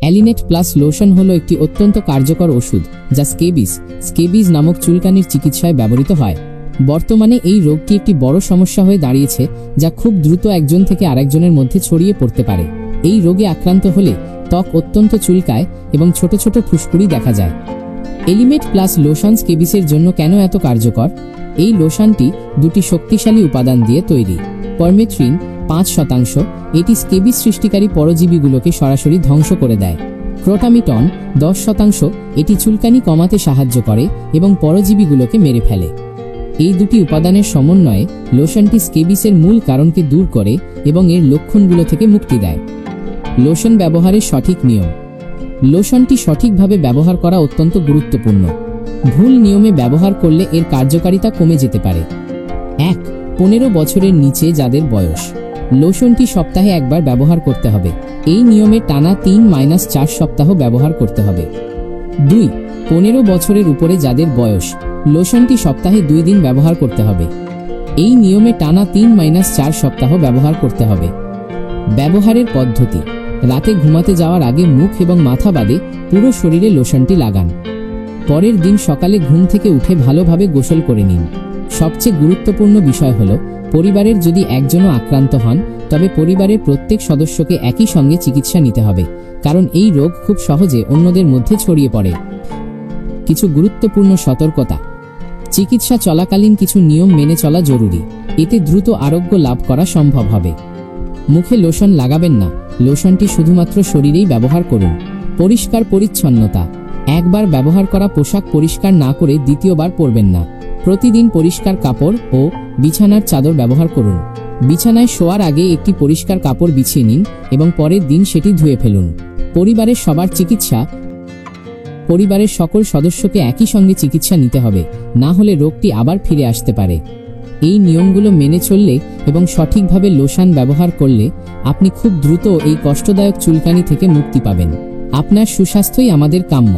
অ্যালিনেট plus lotion হলো একটি অত্যন্ত কার্যকর ওষুধ যা স্কেবিজ নামক চুলকানির চিকিৎসায় ব্যবহৃত হয়। বর্তমানে এই রোগটি একটি বড় সমস্যা হয়ে দাঁড়িয়েছে, যা খুব দ্রুত একজন থেকে আরেকজনের মধ্যে ছড়িয়ে পড়তে পারে। এই রোগে আক্রান্ত হলে ত্বক অত্যন্ত চুলকায় এবং ছোট ছোট ফুসকুড়ি দেখা যায়। এলিমেট প্লাস লোশন স্কেবিসের জন্য কেন এত কার্যকর? এই লোশনটি দুটি শক্তিশালী উপাদান দিয়ে তৈরি। পারমেথ্রিন 5%, এটি স্কেবিস সৃষ্টিকারী পরজীবীগুলোকে সরাসরি ধ্বংস করে দেয়। ক্রোটামিটন 10%, এটি চুলকানি কমাতে সাহায্য করে এবং পরজীবীগুলোকে মেরে ফেলে। এই দুটি উপাদানের সমন্বয়ে লোশনটি স্কেবিসের মূল কারণকে দূর করে এবং এর লক্ষণগুলো থেকে মুক্তি দেয়। লোশন ব্যবহারের সঠিক নিয়ম। লোশনটি সঠিকভাবে ব্যবহার করা অত্যন্ত গুরুত্বপূর্ণ। ভুল নিয়মে ব্যবহার করলে এর কার্যকারিতা কমে যেতে পারে। 1. 15 বছরের নিচে যাদের বয়স। লোশনটি সপ্তাহে একবার ব্যবহার করতে হবে। এই নিয়মে টানা 3-4 সপ্তাহ ব্যবহার করতে হবে। 2. 15 বছরের উপরে যাদের বয়স। লোশনটি সপ্তাহে 2 দিন ব্যবহার করতে হবে। এই নিয়মে টানা 3-4 সপ্তাহ ব্যবহার করতে হবে। ব্যবহারের পদ্ধতি। রাতে ঘুমাতে যাওয়ার আগে মুখ এবং মাথা বাদে পুরো শরীরে লোশনটি লাগান। পরের দিন সকালে ঘুম থেকে উঠে ভালোভাবে গোসল করে নিন। সবচেয়ে গুরুত্বপূর্ণ বিষয় হল, পরিবারের যদি একজনও আক্রান্ত হন তবে পরিবারের প্রত্যেক সদস্যকে একই সঙ্গে চিকিৎসা নিতে হবে, কারণ এই রোগ খুব সহজে অন্যদের মধ্যে ছড়িয়ে পড়ে। কিছু গুরুত্বপূর্ণ সতর্কতা। চিকিৎসা চলাকালীন কিছু নিয়ম মেনে চলা জরুরি, এতে দ্রুত আরোগ্য লাভ করা সম্ভব হবে। মুখে লোশন লাগাবেন না, লোশনটি শুধুমাত্র শরীরেই ব্যবহার করুন। পরিষ্কার পরিচ্ছন্নতা। একবার ব্যবহার করা পোশাক পরিষ্কার না করে দ্বিতীয়বার পরবেন না। প্রতিদিন পরিষ্কার কাপড় ও বিছানার চাদর ব্যবহার করুন। বিছানায় শোয়ার আগে একটি পরিষ্কার কাপড় বিছিয়ে নিন এবং পরের দিন সেটি ধুয়ে ফেলুন। পরিবারের সবার চিকিৎসা। পরিবারের সকল সদস্যকে একই সঙ্গে চিকিৎসা নিতে হবে, না হলে রোগটি আবার ফিরে আসতে পারে। এই নিয়মগুলো মেনে চললে এবং সঠিকভাবে লোশন ব্যবহার করলে আপনি খুব দ্রুত এই কষ্টদায়ক চুলকানি থেকে মুক্তি পাবেন। আপনার সুস্বাস্থ্যই আমাদের কাম্য।